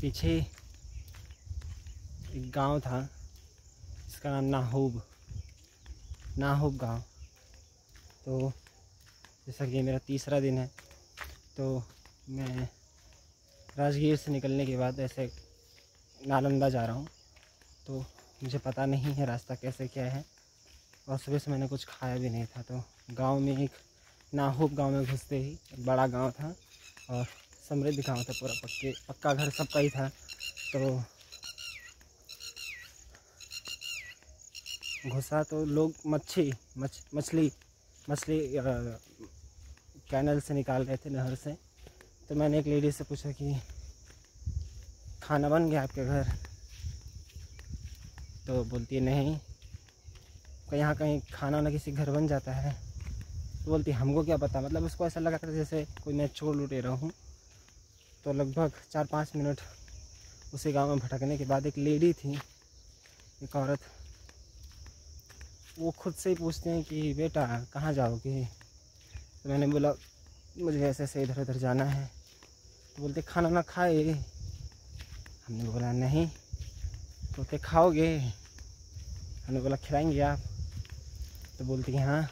पीछे एक गांव था, इसका नाम नाहूब गांव। तो जैसा कि ये मेरा तीसरा दिन है, तो मैं राजगीर से निकलने के बाद ऐसे नालंदा जा रहा हूँ। तो मुझे पता नहीं है रास्ता कैसे क्या है, और सुबह से मैंने कुछ खाया भी नहीं था। तो गांव में एक नाहूब गांव में घुसते ही एक बड़ा गांव था और समृद्ध गांव था, पूरा पक्का घर सबका ही था। तो घुसा तो लोग मछली कैनल से निकाल रहे थे, नहर से। तो मैंने एक लेडी से पूछा कि खाना बन गया आपके घर? तो बोलती है नहीं, यहाँ कहीं खाना ना किसी घर बन जाता है। तो बोलती हमको क्या पता। मतलब उसको ऐसा लगा था जैसे कोई मैं चोर लुटेरा हूँ। तो लगभग 4-5 मिनट उसी गांव में भटकने के बाद एक लेडी थी, एक औरत, वो खुद से ही पूछते हैं कि बेटा कहाँ जाओगे? तो मैंने बोला मुझे ऐसे ऐसे इधर उधर जाना है। तो बोलते खाना ना खाए? हमने बोला नहीं। तो बोलते खाओगे? हमने बोला खिलाएंगे आप? तो बोलती हाँ।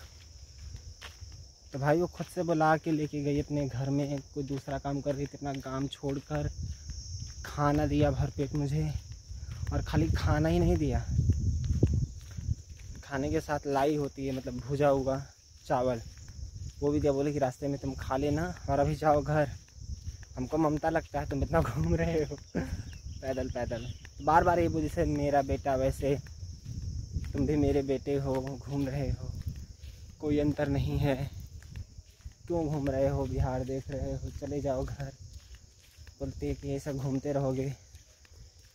तो भाई वो खुद से बुला के लेके गई अपने घर में, कोई दूसरा काम कर रही थी, अपना काम छोड़कर खाना दिया भरपेट मुझे। और खाली खाना ही नहीं दिया, खाने के साथ लाई होती है, मतलब भुजा हुआ चावल, वो भी दिया। बोले कि रास्ते में तुम खा लेना और अभी जाओ घर। हमको ममता लगता है, तुम इतना घूम रहे हो पैदल पैदल। बार बार ये बोली से मेरा बेटा, वैसे तुम भी मेरे बेटे हो, घूम रहे हो, कोई अंतर नहीं है, क्यों घूम रहे हो, बिहार देख रहे हो, चले जाओ घर। बोलते हैं कि ऐसा घूमते रहोगे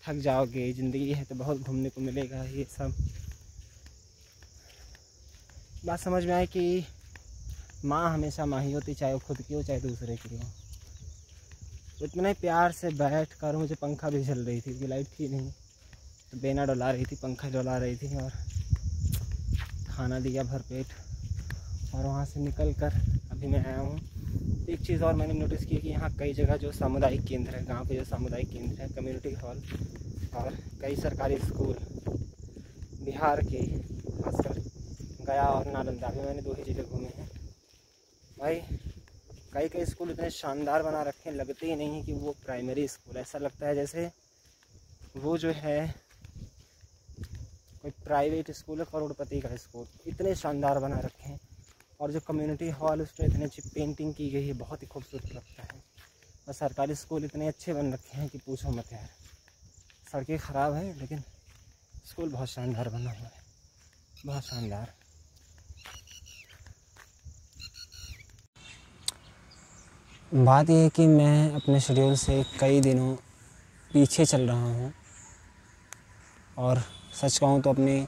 थक जाओगे, ज़िंदगी है तो बहुत घूमने को मिलेगा। ये सब बात समझ में आए कि माँ हमेशा माँ ही होती, चाहे वो खुद की हो चाहे दूसरे की हो। इतने प्यार से बैठ कर, मुझे पंखा भी चल रही थी क्योंकि लाइट थी नहीं, तो बेना डोला रही थी, पंखा डोला रही थी, और खाना दिया भरपेट। और वहाँ से निकल कर अभी मैं आया हूँ। एक चीज़ और मैंने नोटिस की कि यहाँ कई जगह जो सामुदायिक केंद्र है, गांव के जो सामुदायिक केंद्र है, कम्युनिटी हॉल और कई सरकारी स्कूल, बिहार के खासकर गया और नालंदा में मैंने 2 ही जगह घूमे हैं। भाई कई स्कूल इतने शानदार बना रखे हैं, लगते ही नहीं कि वो प्राइमरी स्कूल। ऐसा लगता है जैसे वो जो है कोई प्राइवेट स्कूल है, करोड़पति का स्कूल। इतने शानदार बना रखे हैं। और जो कम्युनिटी हॉल, उस पर इतनी अच्छी पेंटिंग की गई है, बहुत ही खूबसूरत लगता है। और सरकारी स्कूल इतने अच्छे बन रखे हैं कि पूछो मत यार। सड़कें ख़राब हैं लेकिन स्कूल बहुत शानदार बना हुआ है, बहुत शानदार। बात यह है कि मैं अपने शेड्यूल से कई दिनों पीछे चल रहा हूँ, और सच कहूँ तो अपनी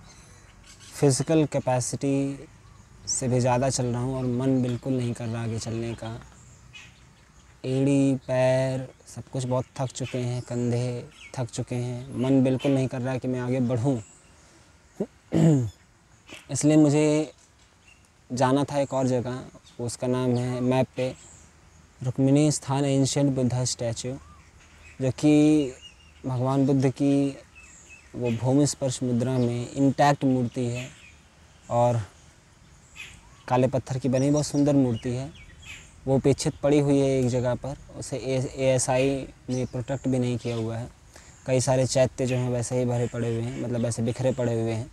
फ़िज़िकल कैपेसिटी से भी ज़्यादा चल रहा हूँ, और मन बिल्कुल नहीं कर रहा आगे चलने का। एड़ी पैर सब कुछ बहुत थक चुके हैं, कंधे थक चुके हैं, मन बिल्कुल नहीं कर रहा कि मैं आगे बढ़ूँ। इसलिए मुझे जाना था एक और जगह, उसका नाम है मैप पे रुक्मिणी स्थान एंशिएंट बुद्धा स्टैचू, जो कि भगवान बुद्ध की वो भूमि स्पर्श मुद्रा में इंटैक्ट मूर्ति है, और काले पत्थर की बनी बहुत सुंदर मूर्ति है। वो उपेक्षित पड़ी हुई है एक जगह पर, उसे ASI ने प्रोटेक्ट भी नहीं किया हुआ है। कई सारे चैत्य जो हैं वैसे ही भरे पड़े हुए हैं, मतलब ऐसे बिखरे पड़े हुए हैं।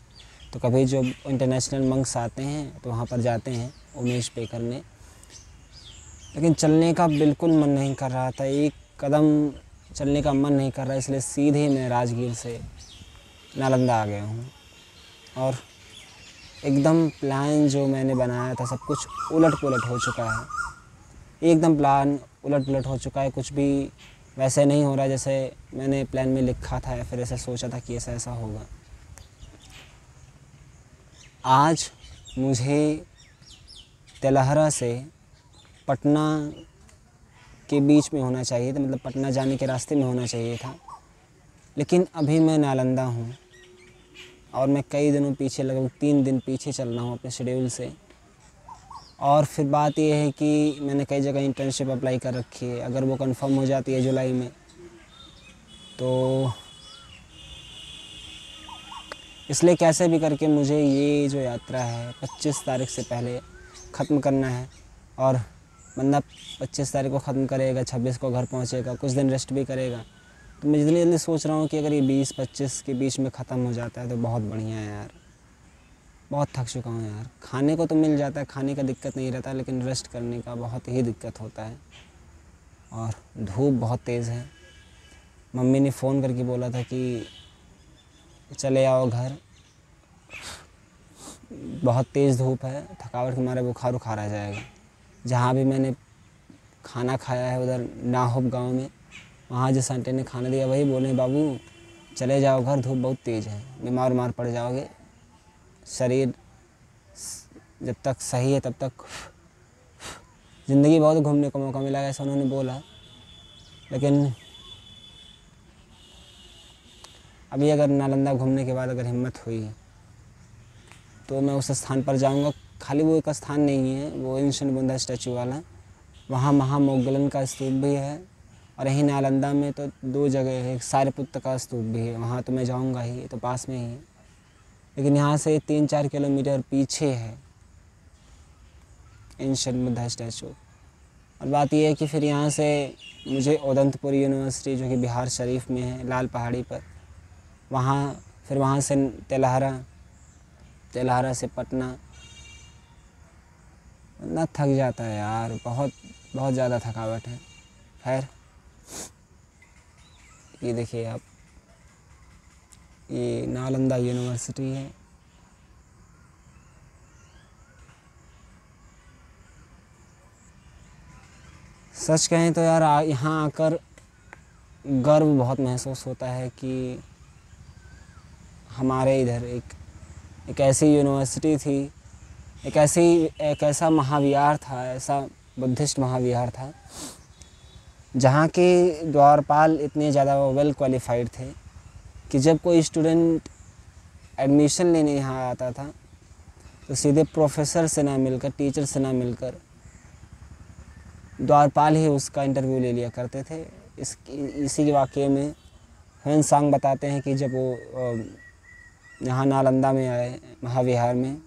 तो कभी जो इंटरनेशनल मंक्स आते हैं तो वहाँ पर जाते हैं उमेश पे करने, लेकिन चलने का बिल्कुल मन नहीं कर रहा था, एक कदम चलने का मन नहीं कर रहा, इसलिए सीधे मैं राजगीर से नालंदा आ गया हूँ। और एकदम प्लान जो मैंने बनाया था सब कुछ उलट पुलट हो चुका है, एकदम प्लान उलट पुलट हो चुका है। कुछ भी वैसे नहीं हो रहा जैसे मैंने प्लान में लिखा था या फिर ऐसा सोचा था कि ऐसा ऐसा होगा। आज मुझे तेलहरा से पटना के बीच में होना चाहिए था, मतलब पटना जाने के रास्ते में होना चाहिए था, लेकिन अभी मैं नालंदा हूँ, और मैं कई दिनों पीछे, लगभग 3 दिन पीछे चल रहा हूँ अपने शेड्यूल से। और फिर बात यह है कि मैंने कई जगह इंटर्नशिप अप्लाई कर रखी है, अगर वो कंफर्म हो जाती है जुलाई में तो इसलिए कैसे भी करके मुझे ये जो यात्रा है 25 तारीख से पहले ख़त्म करना है। और बंदा 25 तारीख को ख़त्म करेगा, 26 को घर पहुँचेगा, कुछ दिन रेस्ट भी करेगा। तो मैं जल्दी जल्दी सोच रहा हूँ कि अगर ये 20-25 के बीच में ख़त्म हो जाता है तो बहुत बढ़िया है यार। बहुत थक चुका हूँ यार। खाने को तो मिल जाता है, खाने का दिक्कत नहीं रहता, लेकिन रेस्ट करने का बहुत ही दिक्कत होता है। और धूप बहुत तेज़ है। मम्मी ने फ़ोन करके बोला था कि चले आओ घर, बहुत तेज़ धूप है, थकावट के मारे बुखार उखार आ जाएगा। जहाँ भी मैंने खाना खाया है उधर नाहोब गांव में, वहाँ जिस आंटी ने खाना दिया वही बोले बाबू चले जाओ घर, धूप बहुत तेज़ है, बीमार उमार पड़ जाओगे, शरीर जब तक सही है तब तक ज़िंदगी बहुत घूमने का मौका मिला है, ऐसा उन्होंने बोला। लेकिन अभी अगर नालंदा घूमने के बाद अगर हिम्मत हुई तो मैं उस स्थान पर जाऊंगा। खाली वो एक स्थान नहीं है, वो एंशिएंट बुद्धा स्टैचू वाला, वहाँ महामौगलन का स्तूप भी है। और यहीं नालंदा में तो 2 जगह है, एक सारिपुत्र का स्तूप भी है, वहाँ तो मैं जाऊंगा ही, तो पास में ही है। लेकिन यहाँ से 3-4 किलोमीटर पीछे है एंशिएंट बुद्धा स्टैचू। और बात यह है कि फिर यहाँ से मुझे उदंतपुर यूनिवर्सिटी जो कि बिहार शरीफ में है, लाल पहाड़ी पर, फिर वहाँ से तेल्हारा से पटना। इतना थक जाता है यार, बहुत बहुत ज़्यादा थकावट है। खैर ये देखिए आप, ये नालंदा यूनिवर्सिटी है। सच कहें तो यार यहाँ आकर गर्व बहुत महसूस होता है कि हमारे इधर एक ऐसी यूनिवर्सिटी थी, एक ऐसा महाविहार था, ऐसा बुद्धिस्ट महाविहार था जहाँ के द्वारपाल इतने ज़्यादा वेल क्वालिफाइड थे कि जब कोई स्टूडेंट एडमिशन लेने यहाँ आता था तो सीधे प्रोफेसर से ना मिलकर, टीचर से ना मिलकर, द्वारपाल ही उसका इंटरव्यू ले लिया करते थे। इसी के वाक़ये में ह्वेन-सांग बताते हैं कि जब वो यहाँ नालंदा में आए महाविहार में,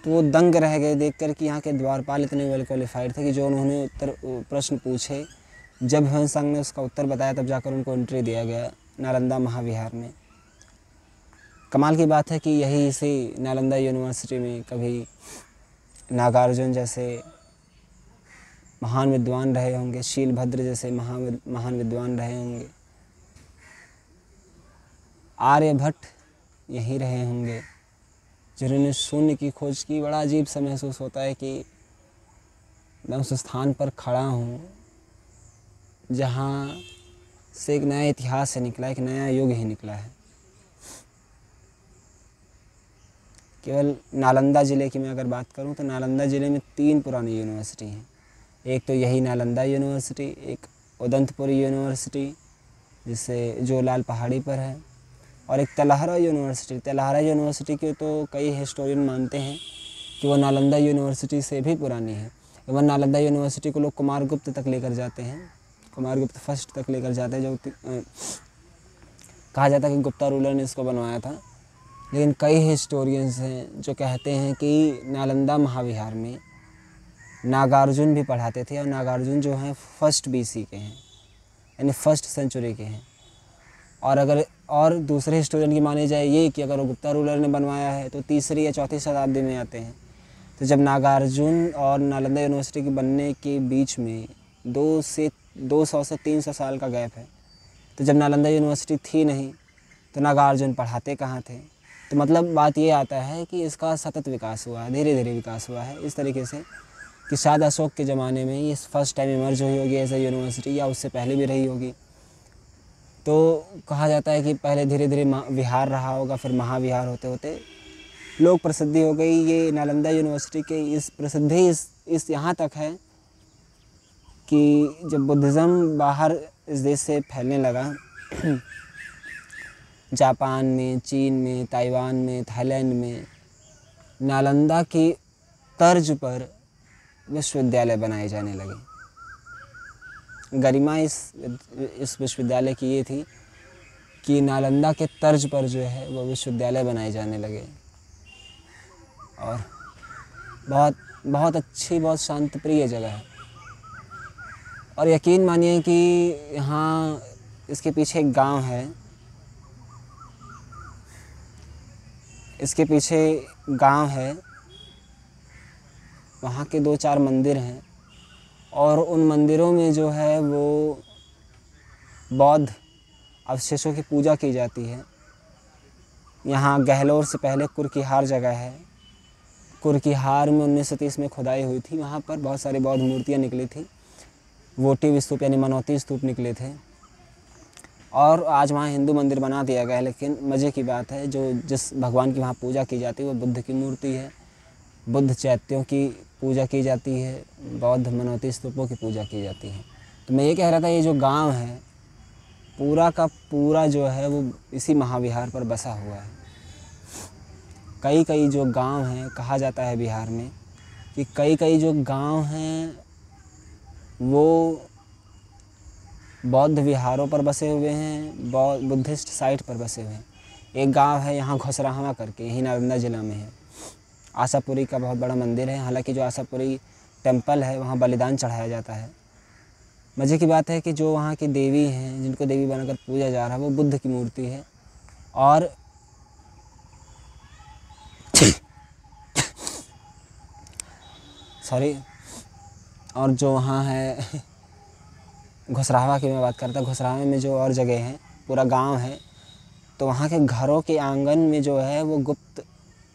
तो वो दंग रह गए देखकर कि यहाँ के द्वारपाल इतने वेल क्वालिफाइड थे कि जो उन्होंने प्रश्न पूछे, जब ह्वेन-सांग ने उसका उत्तर बताया तब जाकर उनको एंट्री दिया गया नालंदा महाविहार में। कमाल की बात है कि यही इसी नालंदा यूनिवर्सिटी में कभी नागार्जुन जैसे महान विद्वान रहे होंगे, शीलभद्र जैसे महान विद्वान रहे होंगे, आर्यभट्ट यहीं रहे होंगे, जिन्होंने शून्य की खोज की। बड़ा अजीब सा महसूस होता है कि मैं उस स्थान पर खड़ा हूँ जहाँ से एक नया इतिहास है निकला, एक नया युग ही निकला है। केवल नालंदा ज़िले की मैं अगर बात करूँ तो नालंदा ज़िले में 3 पुरानी यूनिवर्सिटी हैं। एक तो यही नालंदा यूनिवर्सिटी, एक उदंतपुर यूनिवर्सिटी जो लाल पहाड़ी पर है, और एक तेल्हारा यूनिवर्सिटी। तेल्हारा यूनिवर्सिटी के तो कई हिस्टोरियन मानते हैं कि वो नालंदा यूनिवर्सिटी से भी पुरानी है। एवं नालंदा यूनिवर्सिटी को लोग कुमारगुप्त तक लेकर जाते हैं, कुमारगुप्त फर्स्ट तक लेकर जाते हैं, जो कहा जाता है कि गुप्ता रूलर ने इसको बनवाया था। लेकिन कई हिस्टोरियंस हैं जो कहते हैं कि नालंदा महाविहार में नागार्जुन भी पढ़ाते थे, और नागार्जुन जो हैं 1st BC के हैं, यानी 1st सेंचुरी के हैं। और दूसरे हिस्टोरियन की माने जाए ये कि अगर वो गुप्ता रूलर ने बनवाया है तो 3री या 4ठी शताब्दी में आते हैं। तो जब नागार्जुन और नालंदा यूनिवर्सिटी के बनने के बीच में 200 से 300 साल का गैप है, तो जब नालंदा यूनिवर्सिटी थी नहीं तो नागार्जुन पढ़ाते कहाँ थे। तो मतलब बात ये आता है कि इसका सतत विकास हुआ है, धीरे धीरे विकास हुआ है, इस तरीके से कि शायद अशोक के ज़माने में ये फर्स्ट टाइम इमर्ज हुई होगी एज ए यूनिवर्सिटी, या उससे पहले भी रही होगी। तो कहा जाता है कि पहले धीरे धीरे विहार रहा होगा, फिर महाविहार होते होते लोक प्रसिद्धि हो गई। ये नालंदा यूनिवर्सिटी के इस प्रसिद्धि इस यहाँ तक है कि जब बुद्धिज़्म बाहर इस देश से फैलने लगा, जापान में, चीन में, ताइवान में, थाईलैंड में, नालंदा की तर्ज पर विश्वविद्यालय बनाए जाने लगे। गरिमा इस विश्वविद्यालय की ये थी कि नालंदा के तर्ज पर जो है वो विश्वविद्यालय बनाए जाने लगे। और बहुत बहुत अच्छी, बहुत शांतिप्रिय जगह है। और यकीन मानिए कि यहाँ इसके पीछे एक गांव है, इसके पीछे गांव है, वहाँ के 2-4 मंदिर हैं और उन मंदिरों में जो है वो बौद्ध अवशेषों की पूजा की जाती है। यहाँ गहलोर से पहले कुरकीहार जगह है। कुरकीहार में 1930 में खुदाई हुई थी, वहाँ पर बहुत सारी बौद्ध मूर्तियाँ निकली थी, वोटिव स्तूप यानी मनौती स्तूप निकले थे। और आज वहाँ हिंदू मंदिर बना दिया गया है, लेकिन मज़े की बात है जो जिस भगवान की वहाँ पूजा की जाती है वो बुद्ध की मूर्ति है। बुद्ध चैत्यों की पूजा की जाती है, बौद्ध मनौती स्तूपों की पूजा की जाती है। तो मैं ये कह रहा था, ये जो गांव है पूरा का पूरा जो है वो इसी महाविहार पर बसा हुआ है। कई जो गांव हैं, कहा जाता है बिहार में कि कई जो गांव हैं वो बौद्ध विहारों पर बसे हुए हैं, बुद्धिस्ट साइट पर बसे हुए हैं। एक गांव है यहाँ घुसराहवा करके, यही नालंदा ज़िला में है। आशापुरी का बहुत बड़ा मंदिर है। हालांकि जो आशापुरी टेम्पल है वहाँ बलिदान चढ़ाया जाता है। मज़े की बात है कि जो वहाँ की देवी हैं, जिनको देवी बनाकर पूजा जा रहा है, वो बुद्ध की मूर्ति है। और सॉरी, और जो वहाँ है घुसराहवा की मैं बात करता हूँ। घुसराहवा में जो और जगह है, पूरा गांव है, तो वहाँ के घरों के आंगन में जो है वो गुप्त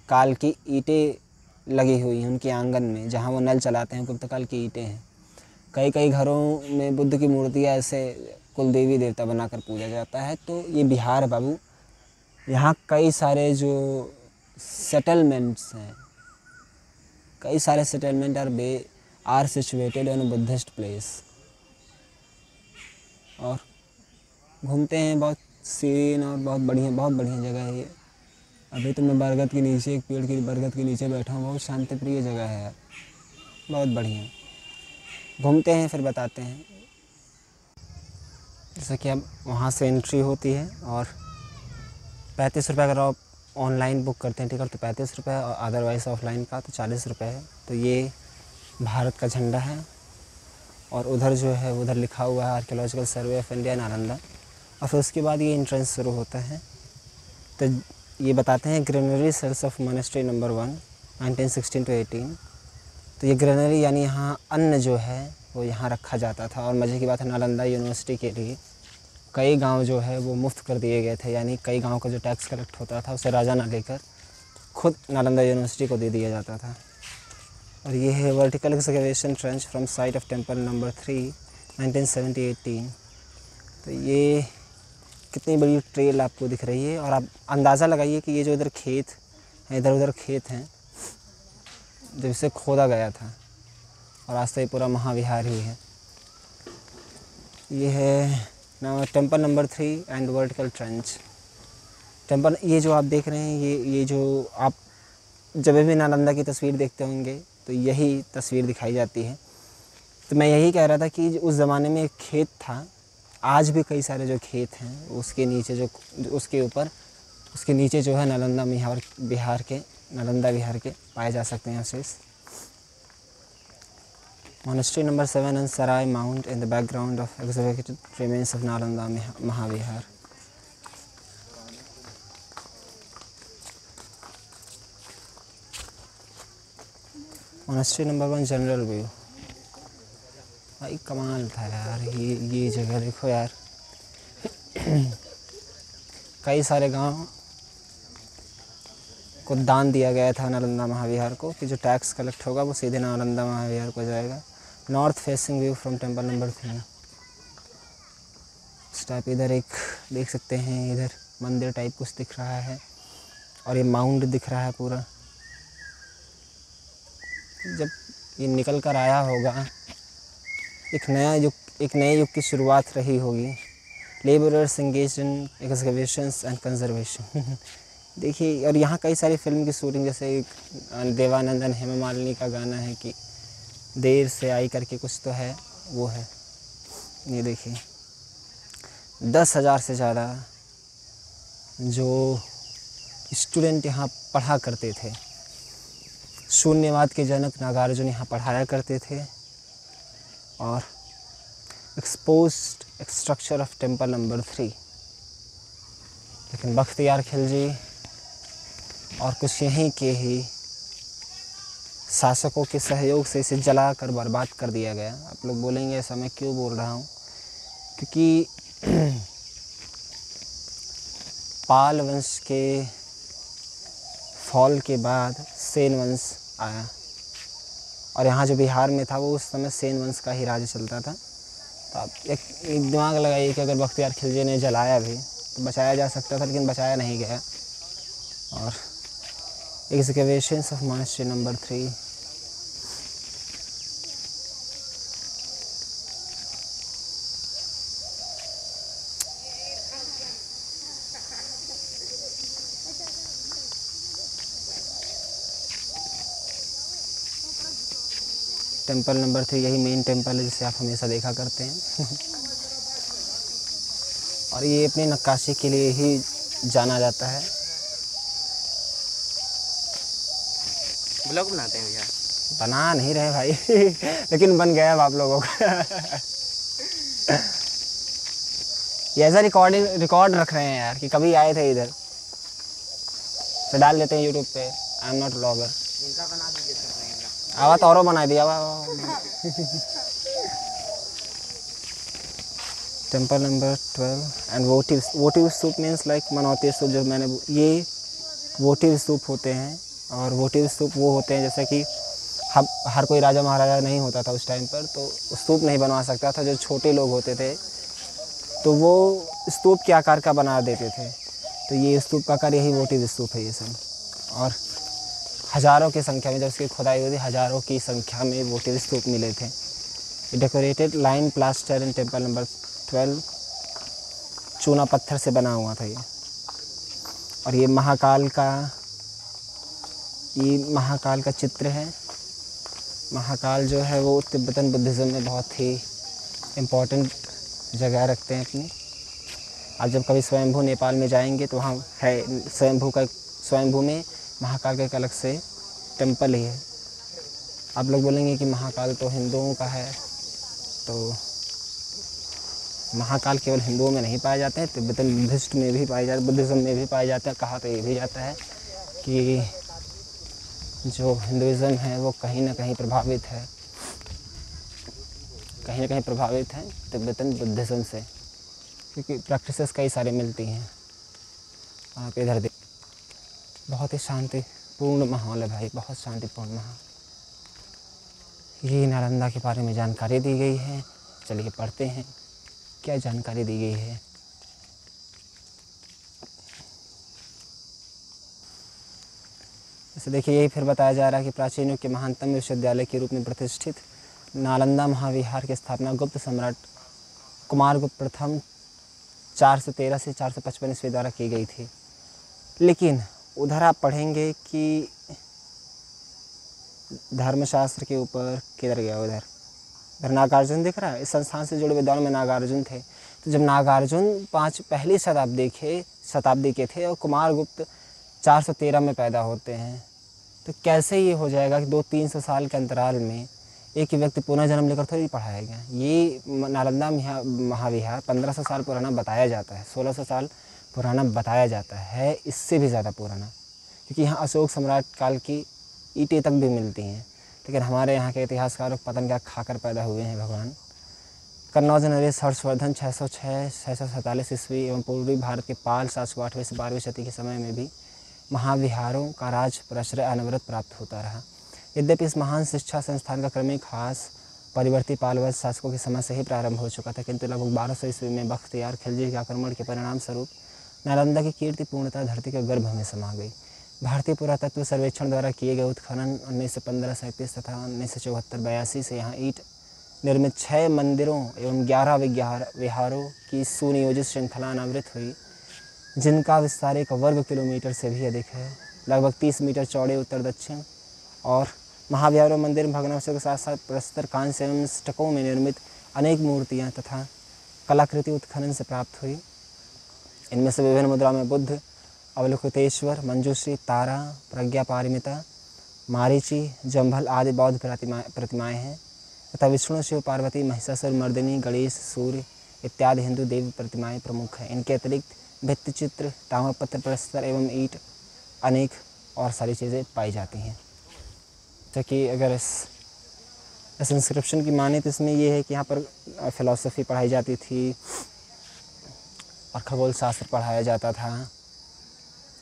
काल की ईंटें लगी हुई हैं। उनके आंगन में जहाँ वो नल चलाते हैं, गुप्त काल की ईंटें हैं। कई घरों में बुद्ध की मूर्तियाँ ऐसे कुल देवी देवता बनाकर पूजा जाता है। तो ये बिहार है बाबू, यहाँ कई सारे जो सेटलमेंट्स हैं, कई सारे settlement are situated on Buddhist place. और घूमते हैं, बहुत सीन और बहुत बढ़िया जगह है ये। अभी तो मैं बरगद के नीचे, एक पेड़ की बरगद के नीचे बैठा हूँ। बहुत शांतिप्रिय जगह है यार, बहुत बढ़िया। घूमते हैं फिर बताते हैं। जैसे कि अब वहाँ से एंट्री होती है और 35 रुपये अगर आप ऑनलाइन बुक करते हैं टिकट तो 35 रुपये, और अदरवाइज़ ऑफलाइन का तो 40 रुपये है। तो ये भारत का झंडा है और उधर जो है उधर लिखा हुआ है archaeological survey of India Nalanda. और फिर उसके बाद ये एंट्रेंस शुरू होता है। तो ये बताते हैं granary cells of monastery number 1 1916 to 18। तो ये ग्रेनरी यानी यहाँ अन्न जो है वो यहाँ रखा जाता था। और मज़े की बात है, नालंदा यूनिवर्सिटी के लिए कई गांव जो है वो मुफ्त कर दिए गए थे। यानी कई गांव का जो टैक्स कलेक्ट होता था उसे राजा ना लेकर खुद नालंदा यूनिवर्सिटी को दे दिया जाता था। और ये है vertical excavation trench from site of temple number 3 1917-18। तो ये कितनी बड़ी ट्रेल आपको दिख रही है। और आप अंदाज़ा लगाइए कि ये जो इधर खेत हैं, इधर उधर खेत हैं, जब इसे खोदा गया था। और आज तो ये पूरा महाविहार ही है। ये है temple number 3 and vertical trench temple. ये जो आप देख रहे हैं, ये जो आप जब भी नालंदा की तस्वीर देखते होंगे तो यही तस्वीर दिखाई जाती है। तो मैं यही कह रहा था कि उस ज़माने में एक खेत था, आज भी कई सारे जो खेत हैं उसके नीचे जो उसके ऊपर उसके नीचे जो है नालंदा बिहार के नालंदा विहार के पाए जा सकते हैं अवशेष। Monastery number 7 and Sarai Mount in the background of excavated remains of Nalanda Mahavihar. Monastery number 1 general view। भाई कमाल था यार, ये जगह देखो यार। कई सारे गांव को दान दिया गया था नालंदा महाविहार को कि जो टैक्स कलेक्ट होगा वो सीधे नालंदा महाविहार को जाएगा। North facing view from temple number 3। इस टाइप इधर एक देख सकते हैं, इधर मंदिर टाइप कुछ दिख रहा है और ये माउंट दिख रहा है पूरा। जब ये निकल कर आया होगा, एक नए युग की शुरुआत रही होगी। Labourers engaged in excavations and conservation. देखिए, और यहाँ कई सारी फिल्म की शूटिंग, जैसे देवानंद और हेमा मालिनी का गाना है कि देर से आई करके कुछ तो है, वो है। ये देखिए 10,000 से ज़्यादा जो स्टूडेंट यहाँ पढ़ा करते थे। शून्यवाद के जनक नागार्जुन यहाँ पढ़ाया करते थे। और exposed structure of temple number 3, लेकिन बख्तियार खिलजी और कुछ यहीं के ही शासकों के सहयोग से इसे जलाकर बर्बाद कर दिया गया। आप लोग बोलेंगे ऐसा मैं क्यों बोल रहा हूँ, क्योंकि पाल वंश के फॉल के बाद सेन वंश आया, और यहाँ जो बिहार में था वो उस समय सेन वंश का ही राज चलता था। तो आप एक दिमाग लगाइए कि अगर बख्तियार खिलजी ने जलाया भी तो बचाया जा सकता था, लेकिन बचाया नहीं गया। और excavations of monastery number 3, temple number 3 यही मेन टेम्पल है जिसे आप हमेशा देखा करते हैं। और ये अपनी नक्काशी के लिए ही जाना जाता है। ब्लॉग बनाते हैं भैया? बना नहीं रहे भाई लेकिन बन गया अब आप लोगों का। ये ऐसा रिकॉर्ड रख रहे हैं यार कि कभी आए थे इधर, तो डाल देते हैं यूट्यूब पे। I am not blogger. इनका बना दीजिए सर, इनका आवा तो और बना दिया। Temple number 12 and वोटिव stupa means like मनौती स्तूप। जो मैंने ये वोटिव स्तूप होते हैं, और वोटिव स्तूप वो होते हैं जैसे कि हर कोई राजा महाराजा नहीं होता था उस टाइम पर, तो स्तूप नहीं बनवा सकता था। जो छोटे लोग होते थे तो वो स्तूप के आकार का बना देते थे। तो ये स्तूप का आकार यही वोटिव स्तूप है ये सब। और हज़ारों की संख्या में जब उसकी खुदाई हुई थी, हज़ारों की संख्या में वोटिव स्तूप मिले थे। Decorated line plaster in temple number 12, चूना पत्थर से बना हुआ था ये। और ये महाकाल का चित्र है। महाकाल जो है वो तिब्बतन बुद्धिज़्म में बहुत ही इम्पोर्टेंट जगह रखते हैं अपनी। आप जब कभी स्वयंभू नेपाल में जाएंगे तो वहाँ है स्वयंभू में महाकाल का एक अलग से टेम्पल ही है। आप लोग बोलेंगे कि महाकाल तो हिंदुओं का है, तो महाकाल केवल हिंदुओं में नहीं पाए जाते हैं, तिब्बतन बुद्धिस्ट में भी पाए जाते, बुद्धिज़्म में भी पाए जाते हैं। कहा तो ये भी जाता है कि जो हिंदुइज़्म है वो कहीं ना कहीं प्रभावित है तिब्बतन बुद्धिज़्म से, क्योंकि प्रैक्टिसेस कई सारे मिलती हैं। आप इधर देख, बहुत ही शांतिपूर्ण माहौल है भाई, बहुत शांतिपूर्ण माहौल। ये नालंदा के बारे में जानकारी दी गई है। चलिए पढ़ते हैं क्या जानकारी दी गई है। जैसे देखिए, यही फिर बताया जा रहा है कि प्राचीन युग के महानतम विश्वविद्यालय के रूप में प्रतिष्ठित नालंदा महाविहार की स्थापना गुप्त सम्राट कुमारगुप्त प्रथम 413 से 455 ईस्वी द्वारा की गई थी। लेकिन उधर आप पढ़ेंगे कि धर्मशास्त्र के ऊपर किधर गया, उधर नागार्जुन दिख रहा है। इस संस्थान से जुड़े विद्वानों में नागार्जुन थे। तो जब नागार्जुन पहली शताब्दी के थे और कुमारगुप्त 413 में पैदा होते हैं, तो कैसे ये हो जाएगा कि 200-300 साल के अंतराल में एक ही व्यक्ति पुनः जन्म लेकर थोड़ी पढ़ाया गया। ये नालंदा महाविहार 1500 साल पुराना बताया जाता है, 1600 साल पुराना बताया जाता है, इससे भी ज़्यादा पुराना, क्योंकि यहाँ अशोक सम्राट काल की ईंटें तक भी मिलती हैं। लेकिन हमारे यहाँ के इतिहासकार पतन क्या खाकर पैदा हुए हैं भगवान। कन्नौज नरेश हर्षवर्धन 606-647 ईस्वी एवं पूर्वी भारत के पाल शासक 8वीं से 12वीं शती के समय में भी महाविहारों का राज प्रश्रय अनवरत प्राप्त होता रहा। यद्यपि इस महान शिक्षा संस्थान का क्रमिक ह्रास परिवर्ती पालवंश शासकों के समय से ही प्रारंभ हो चुका था, किंतु लगभग 1200 ईस्वी में बख्तियार खिलजी के आक्रमण के परिणाम स्वरूप नालंदा की कीर्ति पूर्णतः धरती के गर्भ में समा गई। भारतीय पुरातत्व सर्वेक्षण द्वारा किए गए उत्खनन 1915-37 तथा 1974-82 से यहाँ ईंट निर्मित 6 मंदिरों एवं 11 विहारों की सुनियोजित श्रृंखला अनावृत हुई, जिनका विस्तार 1 वर्ग किलोमीटर से भी अधिक है। लगभग 30 मीटर चौड़े उत्तर दक्षिण और महाविहारों मंदिर भग्नावशेषों के साथ साथ प्रस्तर कांस्य एवं स्टकों में निर्मित अनेक मूर्तियाँ तथा कलाकृति उत्खनन से प्राप्त हुई। इनमें से विभिन्न मुद्राओं में बुद्ध, अवलोकितेश्वर, मंजूश्री, तारा, प्रज्ञापारमिता, मारीची, जंभल आदि बौद्ध प्रतिमाएं हैं तथा विष्णु, शिव, पार्वती, महिषासुर मर्दिनी, गणेश, सूर्य इत्यादि हिंदू देवी प्रतिमाएं प्रमुख हैं। इनके अतिरिक्त भित्तिचित्र, ताम्रपत्र, प्रस्तर एवं ईंट अनेक और सारी चीज़ें पाई जाती हैं। तो कि अगर इस इंस्क्रिप्शन की माने तो इसमें ये है कि यहाँ पर फ़िलॉसफी पढ़ाई जाती थी और खगोल शास्त्र पढ़ाया जाता था,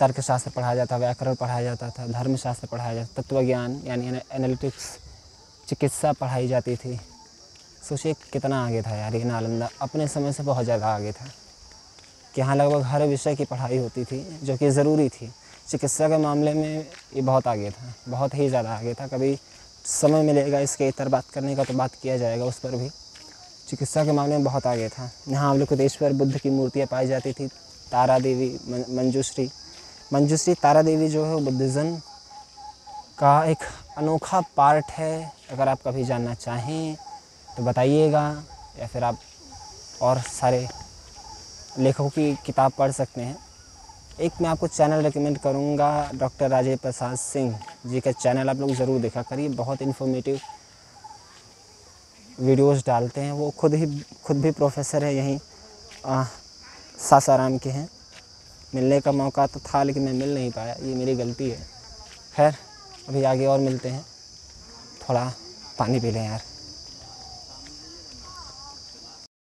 तर्कशास्त्र पढ़ाया जाता, व्याकरण पढ़ाया जाता था, धर्मशास्त्र पढ़ाया जाता, तत्वज्ञान यानी एनालिटिक्स, चिकित्सा पढ़ाई जाती थी। सोचिए कितना आगे था यार ये नालंदा, अपने समय से बहुत ज़्यादा आगे था कि यहाँ लगभग हर विषय की पढ़ाई होती थी जो कि ज़रूरी थी। चिकित्सा के मामले में ये बहुत आगे था, बहुत ही ज़्यादा आगे था। कभी समय मिलेगा इसके इतर बात करने का तो बात किया जाएगा उस पर भी। चिकित्सा के मामले में बहुत आगे था। यहाँ अवलोकितेश्वर बुद्ध की मूर्तियाँ पाई जाती थी, तारा देवी, मंजूश्री तारा देवी जो है वो बुद्धिज़्म का एक अनोखा पार्ट है। अगर आप कभी जानना चाहें तो बताइएगा, या फिर आप और सारे लेखकों की किताब पढ़ सकते हैं। एक मैं आपको चैनल रेकमेंड करूँगा, डॉक्टर राजेंद्र प्रसाद सिंह जी का चैनल आप लोग ज़रूर देखा करिए, बहुत इन्फॉर्मेटिव वीडियोस डालते हैं। वो खुद भी प्रोफेसर है यहीं सासाराम के हैं। मिलने का मौका तो था लेकिन मैं मिल नहीं पाया, ये मेरी गलती है। खैर अभी आगे और मिलते हैं, थोड़ा पानी पी लें यार।